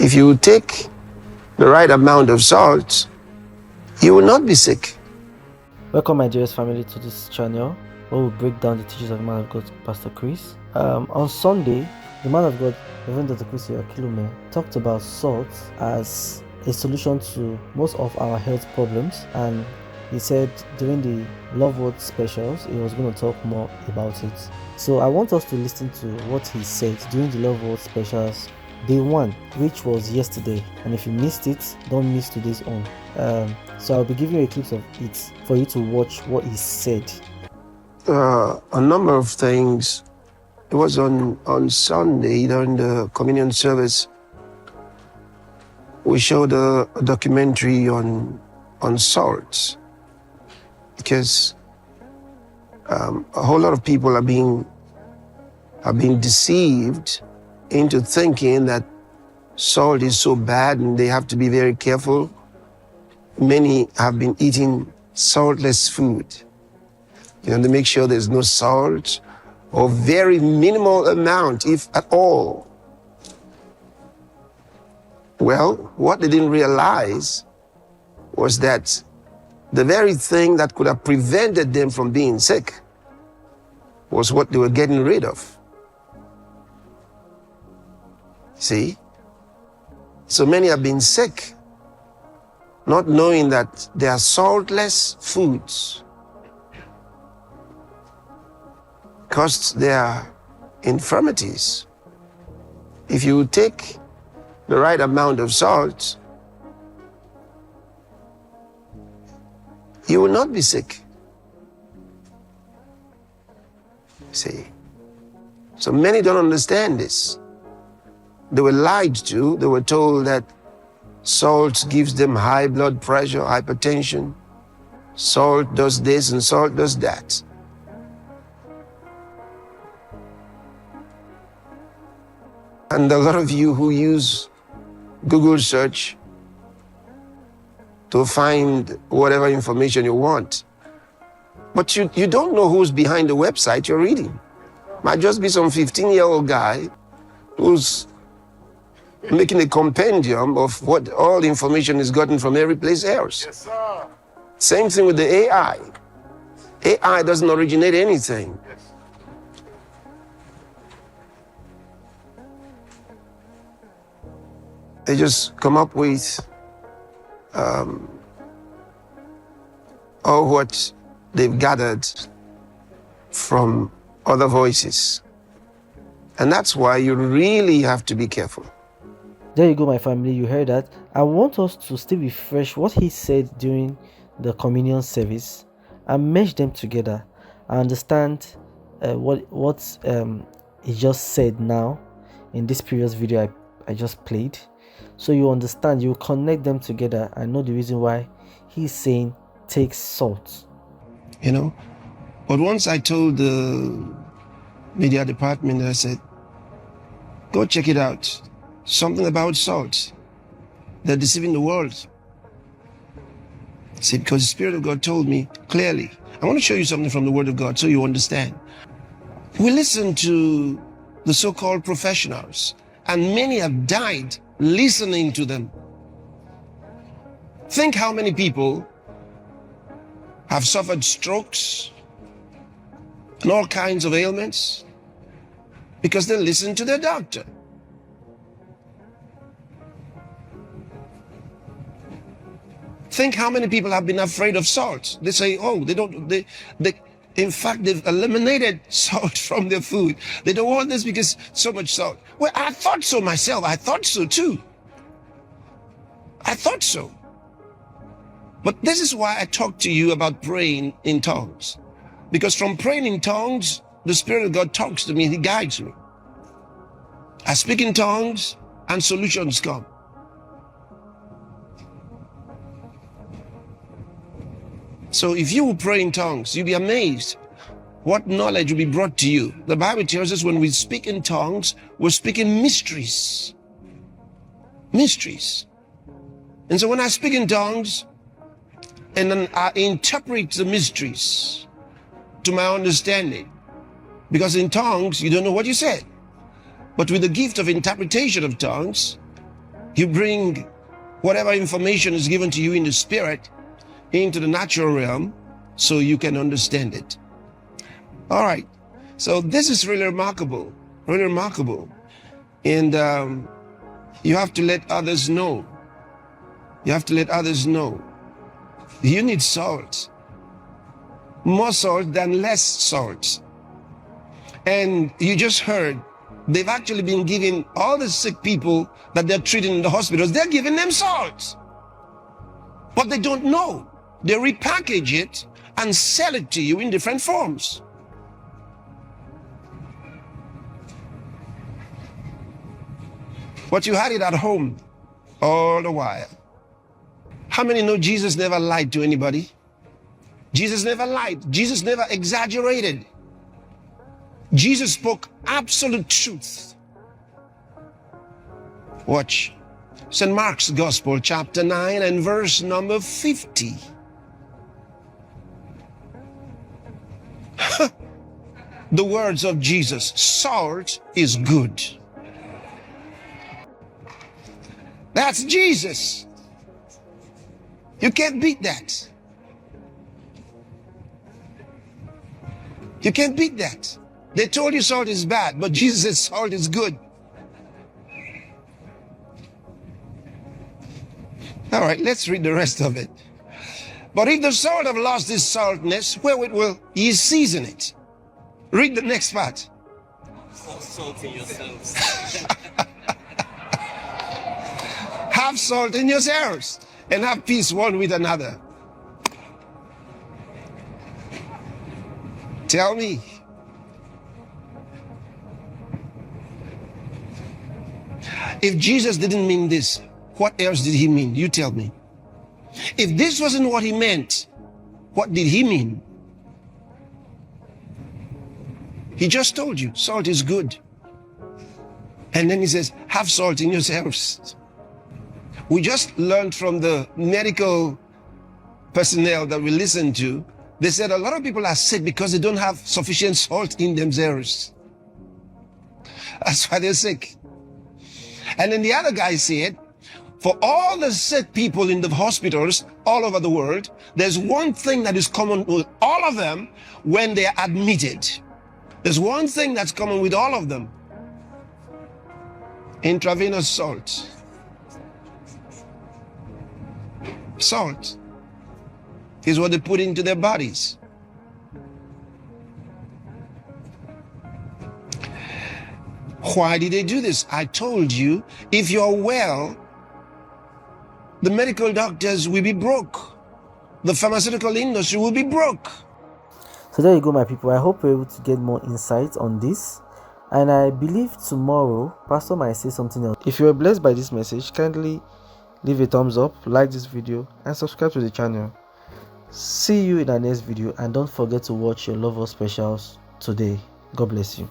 If you take the right amount of salt, you will not be sick. Welcome, my dearest family, to this channel where we break down the teachings of the man of God, Pastor Chris. On Sunday, the man of God, Reverend Dr. Chris Kilume, talked about salt as a solution to most of our health problems, and he said during the Loveworld specials he was going to talk more about it. So I want us to listen to what he said during the Loveworld specials day 1, which was yesterday, and if you missed it, don't miss today's own. So I'll be giving you a clip of it for you to watch what he said. A number of things. It was on Sunday during the communion service. We showed a documentary on salt, because a whole lot of people are being deceived into thinking that salt is so bad and they have to be very careful. Many have been eating saltless food. You know, to make sure there's no salt or very minimal amount, if at all. Well, what they didn't realize was that the very thing that could have prevented them from being sick was what they were getting rid of. See? So many have been sick, not knowing that they are saltless foods caused their infirmities. If you take the right amount of salt, you will not be sick. See? So many don't understand this. They were lied to. They were told that salt gives them high blood pressure, hypertension. Salt does this and salt does that. And a lot of you who use Google search to find whatever information you want, but you don't know who's behind the website you're reading. Might just be some 15-year-old guy who's making a compendium of what all information is gotten from every place else. Yes, sir. Same thing with the AI. AI doesn't originate anything. Yes. They just come up with all what they've gathered from other voices. And that's why you really have to be careful. There you go, my family. You heard that. I want us to still refresh what he said during the communion service and mesh them together. I understand what he just said now in this previous video I just played. So you understand, you connect them together and know the reason why he's saying take salt. You know, but once I told the media department, I said, go check it out. Something about salt. They're deceiving the world. See, because the Spirit of God told me clearly. I want to show you something from the Word of God so you understand. We listen to the so-called professionals, and many have died listening to them. Think how many people have suffered strokes and all kinds of ailments because they listen to their doctor. Think how many people have been afraid of salt. They say, oh, in fact, they've eliminated salt from their food. They don't want this because so much salt. Well, I thought so myself. I thought so too. I thought so. But this is why I talk to you about praying in tongues. Because from praying in tongues, the Spirit of God talks to me, He guides me. I speak in tongues and solutions come. So if you will pray in tongues, you'll be amazed what knowledge will be brought to you. The Bible tells us when we speak in tongues, we're speaking mysteries. Mysteries. And so when I speak in tongues, and then I interpret the mysteries to my understanding, because in tongues, you don't know what you said. But with the gift of interpretation of tongues, You bring whatever information is given to you in the spirit into the natural realm so you can understand it. All right. So this is really remarkable, really remarkable. And you have to let others know. You have to let others know. You need salt. More salt than less salt. And you just heard, they've actually been giving all the sick people that they're treating in the hospitals, they're giving them salt. But they don't know. They repackage it and sell it to you in different forms. But you had it at home all the while. How many know Jesus never lied to anybody? Jesus never lied. Jesus never exaggerated. Jesus spoke absolute truth. Watch. St. Mark's Gospel, chapter 9 and verse number 50. The words of Jesus, salt is good. That's Jesus. You can't beat that. You can't beat that. They told you salt is bad, but Jesus said salt is good. All right, let's read the rest of it. But if the salt have lost its saltness, wherewith will ye season it? Read the next part. Have salt in yourselves. Have salt in yourselves and have peace one with another. Tell me. If Jesus didn't mean this, what else did he mean? You tell me. If this wasn't what he meant, what did he mean? He just told you salt is good. And then he says, have salt in yourselves. We just learned from the medical personnel that we listened to, they said a lot of people are sick because they don't have sufficient salt in themselves. That's why they're sick. And then the other guy said, for all the sick people in the hospitals all over the world, there's one thing that is common with all of them when they are admitted. There's one thing that's common with all of them. Intravenous salt. Salt is what they put into their bodies. Why did they do this? I told you, if you're well, the medical doctors will be broke. The pharmaceutical industry will be broke. So there you go, my people. I hope you're able to get more insight on this. And I believe tomorrow, Pastor might say something else. If you were blessed by this message, kindly leave a thumbs up, like this video, and subscribe to the channel. See you in our next video, and don't forget to watch your Loveworld specials today. God bless you.